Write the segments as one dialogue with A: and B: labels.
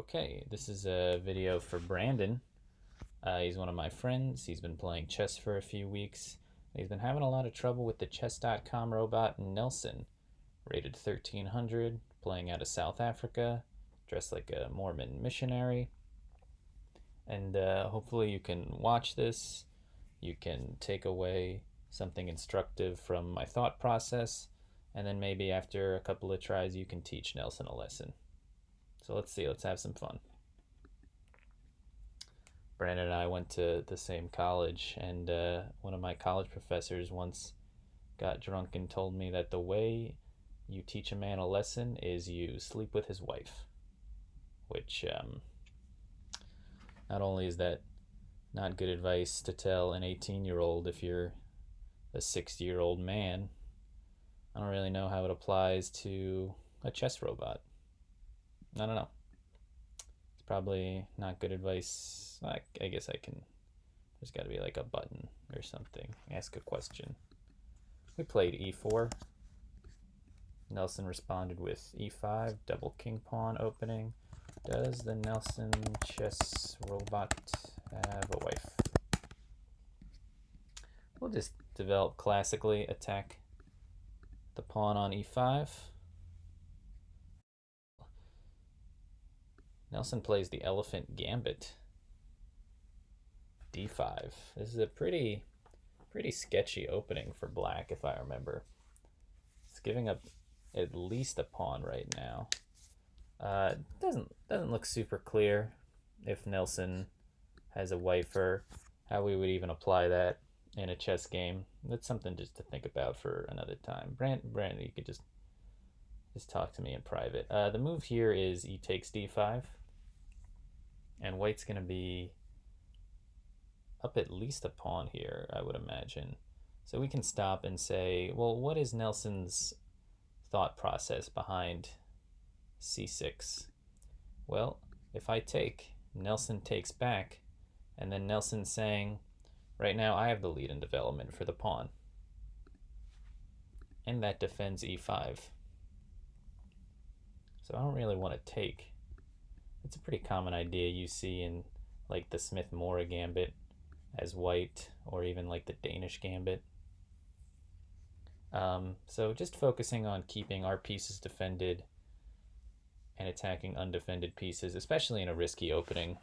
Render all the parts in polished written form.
A: Okay, this is a video for Brandon. He's one of my friends. He's been playing chess for a few weeks. He's been having a lot of trouble with the chess.com robot Nelson, rated 1300, playing out of South Africa, dressed like a Mormon missionary. And hopefully you can watch this. You can take away something instructive from my thought process, and then maybe after a couple of tries you can teach Nelson a lesson. So let's see, let's have some fun. Brandon and I went to the same college, and one of my college professors once got drunk and told me that the way you teach a man a lesson is you sleep with his wife. Which, not only is that not good advice to tell an 18-year-old if you're a 60-year-old man, I don't really know how it applies to a chess robot. I don't know. It's probably not good advice. I guess I can. There's got to be like a button or something. Ask a question. We played e4. Nelson responded with e5, double king pawn opening. Does the Nelson chess robot have a wife? We'll just develop classically, attack the pawn on e5. Nelson plays the Elephant Gambit. d5. This is a pretty sketchy opening for black, if I remember. It's giving up at least a pawn right now. Doesn't look super clear if Nelson has a wife or how we would even apply that in a chess game. That's something just to think about for another time. Brandon, you could just talk to me in private. The move here is e takes d5. And white's going to be up at least a pawn here, I would imagine. So we can stop and say, well, what is Nelson's thought process behind c6? Well, if I take, Nelson takes back, and then Nelson's saying, right now I have the lead in development for the pawn. And that defends e5. So I don't really want to take. It's a pretty common idea you see in like the Smith-Morra Gambit as white, or even like the Danish Gambit. So just focusing on keeping our pieces defended and attacking undefended pieces, especially in a risky opening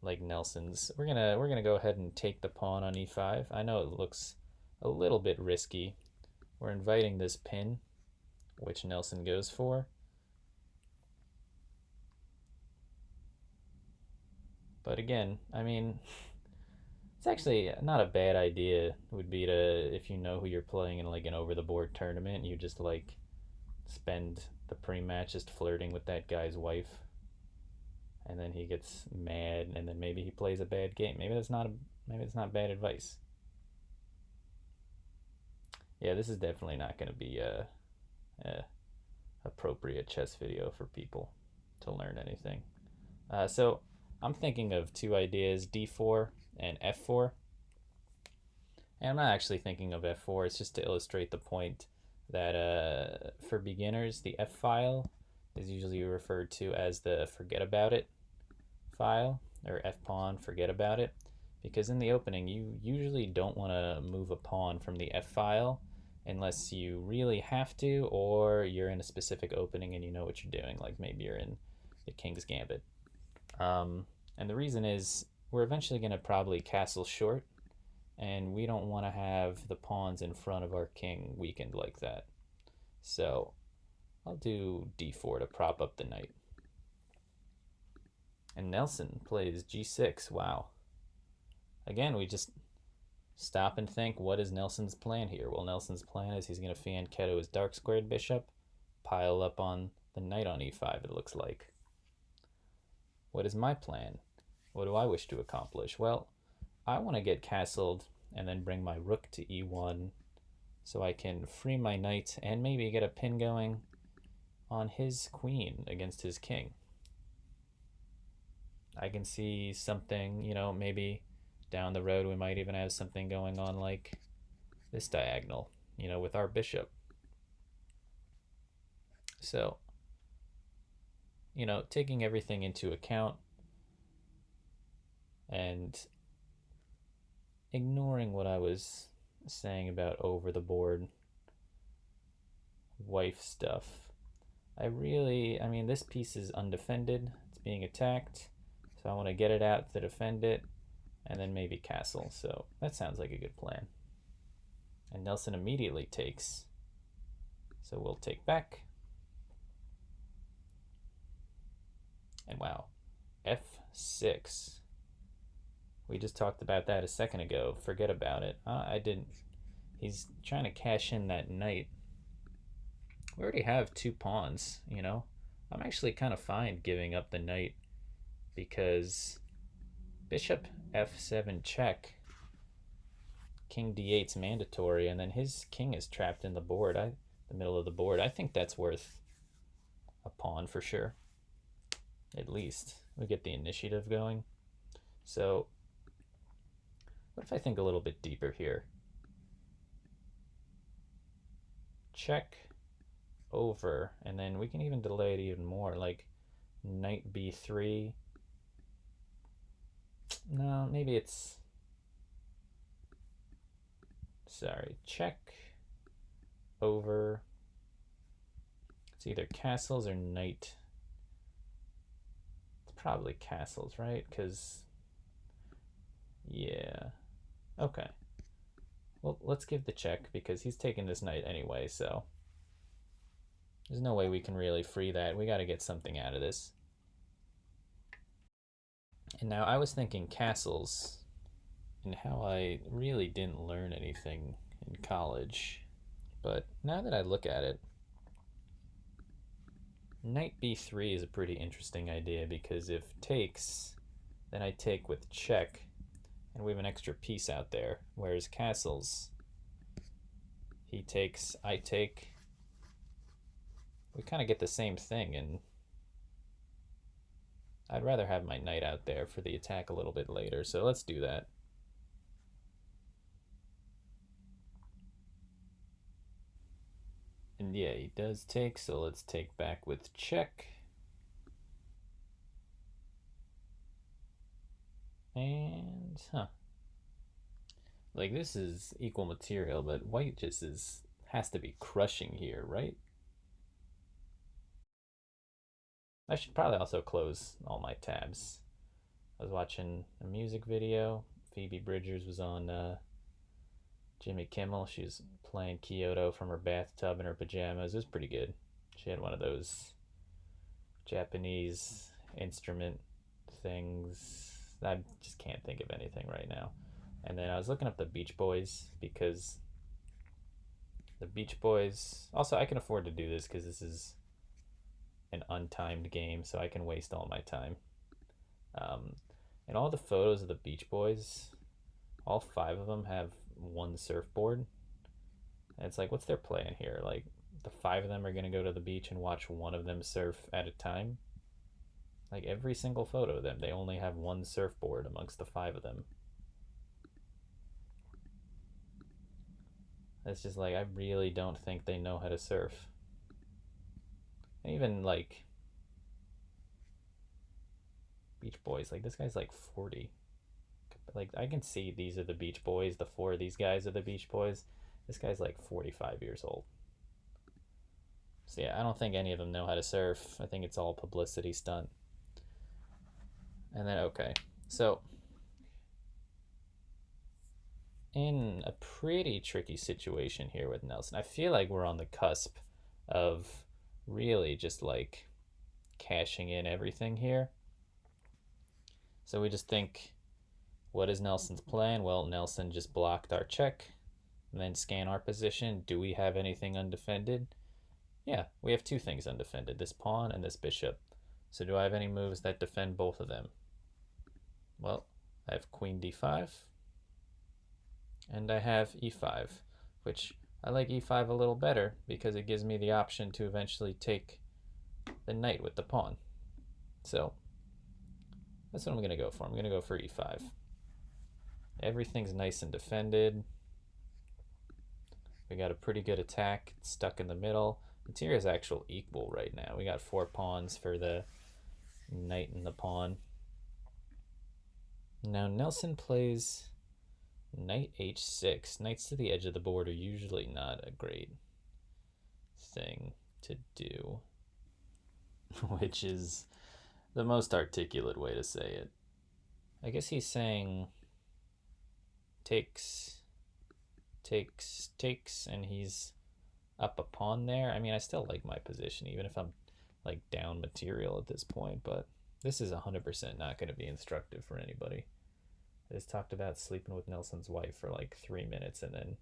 A: like Nelson's. We're gonna go ahead and take the pawn on e5. I know it looks a little bit risky. We're inviting this pin, which Nelson goes for. But again, I mean, it's actually not a bad idea. Would be to, if you know who you're playing in like an over-the-board tournament, you just like spend the pre-match just flirting with that guy's wife, and then he gets mad, and then maybe he plays a bad game. Maybe it's not bad advice. Yeah, this is definitely not going to be a appropriate chess video for people to learn anything. So I'm thinking of two ideas, d4 and f4. And I'm not actually thinking of f4, it's just to illustrate the point that for beginners, the f file is usually referred to as the forget about it file, or f pawn forget about it, because in the opening you usually don't want to move a pawn from the f file unless you really have to, or you're in a specific opening and you know what you're doing, like maybe you're in the King's Gambit. And the reason is we're eventually going to probably castle short, and we don't want to have the pawns in front of our king weakened like that. So I'll do d4 to prop up the knight. And Nelson plays g6. Wow. Again, we just stop and think, what is Nelson's plan here? Well, Nelson's plan is he's going to fianchetto his dark squared bishop, pile up on the knight on e5, it looks like. What is my plan? What do I wish to accomplish? Well, I want to get castled and then bring my rook to e1 so I can free my knight and maybe get a pin going on his queen against his king. I can see something, maybe down the road we might even have something going on like this diagonal, with our bishop. So you know, taking everything into account and ignoring what I was saying about over the board wife stuff. I mean, this piece is undefended. It's being attacked. So I want to get it out to defend it and then maybe castle. So that sounds like a good plan. And Nelson immediately takes. So we'll take back. And wow, F6. We just talked about that a second ago. Forget about it. I didn't. He's trying to cash in that knight. We already have 2 pawns, you know? I'm actually kind of fine giving up the knight because bishop f7 check, king d8's mandatory, and then his king is trapped in the board, the middle of the board. I think that's worth a pawn for sure. At least we get the initiative going. So what if I think a little bit deeper here? Check over, and then we can even delay it even more, like knight b3. No, maybe it's, sorry, check over. It's either castles or knight. It's probably castles, right? Because, yeah. Okay. Well, let's give the check because he's taking this knight anyway, so there's no way we can really free that. We got to get something out of this. And now I was thinking castles and how I really didn't learn anything in college. But now that I look at it, knight b3 is a pretty interesting idea because if takes, then I take with check, and we have an extra piece out there. Whereas castles, he takes, I take. We kind of get the same thing, and I'd rather have my knight out there for the attack a little bit later, so let's do that. And yeah, he does take, so let's take back with check. And, like, this is equal material, but white just has to be crushing here, right? I should probably also close all my tabs. I was watching a music video. Phoebe Bridgers was on Jimmy Kimmel. She was playing Kyoto from her bathtub in her pajamas. It was pretty good. She had one of those Japanese instrument things. I just can't think of anything right now. And then I was looking up the Beach Boys because the Beach Boys. Also, I can afford to do this because this is an untimed game, so I can waste all my time. And all the photos of the Beach Boys, all 5 of them have one surfboard. And it's like, what's their plan here? Like, the 5 of them are going to go to the beach and watch one of them surf at a time? Like, every single photo of them, they only have one surfboard amongst the 5 of them. It's just like, I really don't think they know how to surf. And even, like, Beach Boys, like, this guy's like 40. Like, I can see these are the Beach Boys. The 4 of these guys are the Beach Boys. This guy's like 45 years old. So yeah, I don't think any of them know how to surf. I think it's all publicity stunt. And then, okay. So, in a pretty tricky situation here with Nelson. I feel like we're on the cusp of really just like cashing in everything here. So we just think, what is Nelson's plan? Well, Nelson just blocked our check and then scan our position. Do we have anything undefended? Yeah, we have 2 things undefended, this pawn and this bishop. So do I have any moves that defend both of them? Well, I have queen d5 and I have e5, which I like e5 a little better because it gives me the option to eventually take the knight with the pawn. So that's what I'm going to go for. I'm going to go for e5. Everything's nice and defended. We got a pretty good attack. It's stuck in the middle. Material is actual equal right now. We got 4 pawns for the knight and the pawn. Now Nelson plays knight h6. Knights to the edge of the board are usually not a great thing to do, which is the most articulate way to say it. I guess he's saying takes, and he's up a pawn there. I mean, I still like my position, even if I'm like down material at this point, but this is 100% not going to be instructive for anybody. I just talked about sleeping with Nelson's wife for like 3 minutes and then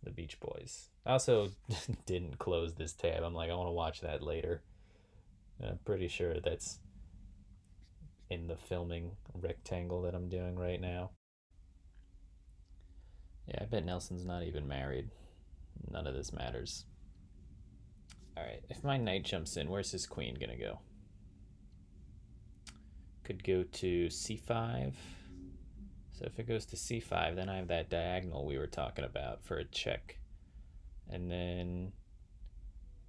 A: the Beach Boys. I also didn't close this tab. I'm like, I want to watch that later. And I'm pretty sure that's in the filming rectangle that I'm doing right now. Yeah, I bet Nelson's not even married. None of this matters. All right, if my knight jumps in, where's his queen gonna go? Could go to c5. So if it goes to c5, then I have that diagonal we were talking about for a check. And then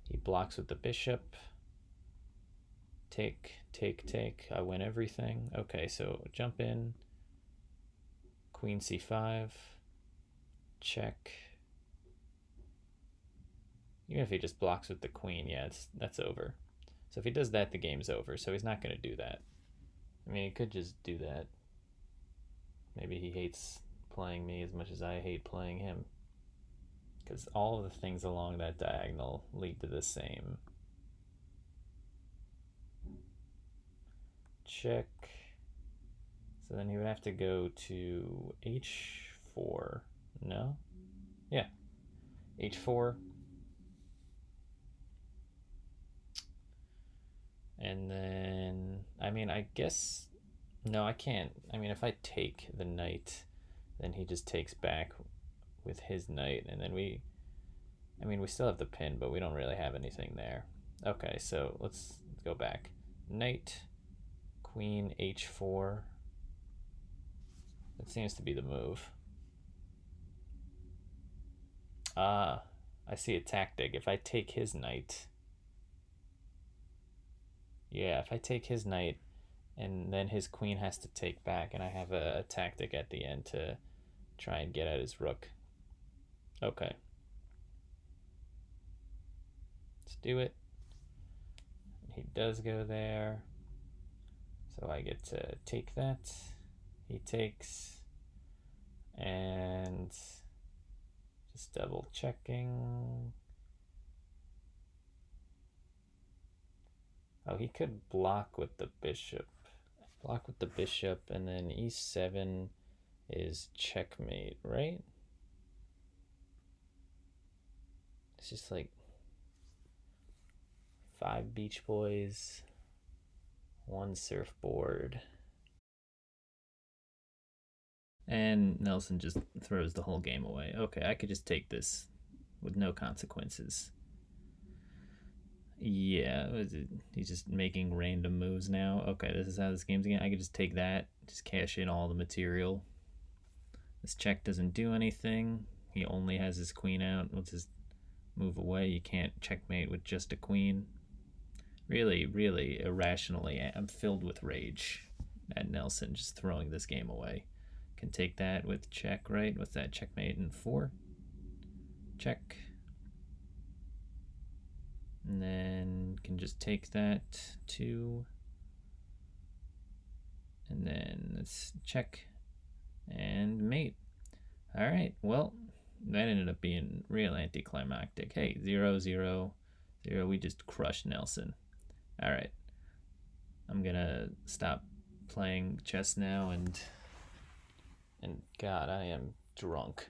A: he blocks with the bishop. Take. I win everything. Okay, so jump in. Queen c5. Check. Even if he just blocks with the queen, yeah, that's over. So if he does that, the game's over. So he's not going to do that. I mean, he could just do that. Maybe he hates playing me as much as I hate playing him. Because all of the things along that diagonal lead to the same. Check. So then he would have to go to h4. No? Yeah. h4. And then, I mean, I guess, no, I can't. I mean, if I take the knight, then he just takes back with his knight. And then we still have the pin, but we don't really have anything there. Okay, so let's go back. Knight, queen, h4. That seems to be the move. I see a tactic. If I take his knight, yeah, if I take his knight and then his queen has to take back, and I have a tactic at the end to try and get at his rook. Okay. Let's do it. He does go there. So I get to take that. He takes. And just double checking. Oh, he could block with the bishop. Block with the bishop, and then e7 is checkmate, right? It's just like 5 Beach Boys, 1 surfboard. And Nelson just throws the whole game away. Okay, I could just take this with no consequences. Yeah, he's just making random moves now. Okay, this is how this game's again. I could just take that, just cash in all the material. This check doesn't do anything. He only has his queen out. Let's just move away. You can't checkmate with just a queen. Really, really irrationally, I'm filled with rage at Nelson just throwing this game away. Can take that with check, right? What's that? Checkmate in 4. Check. And then can just take that 2. And then let's check and mate. All right, well, that ended up being real anticlimactic. Hey, 0, 0, 0. We just crushed Nelson. All right, I'm gonna stop playing chess now, and God, I am drunk.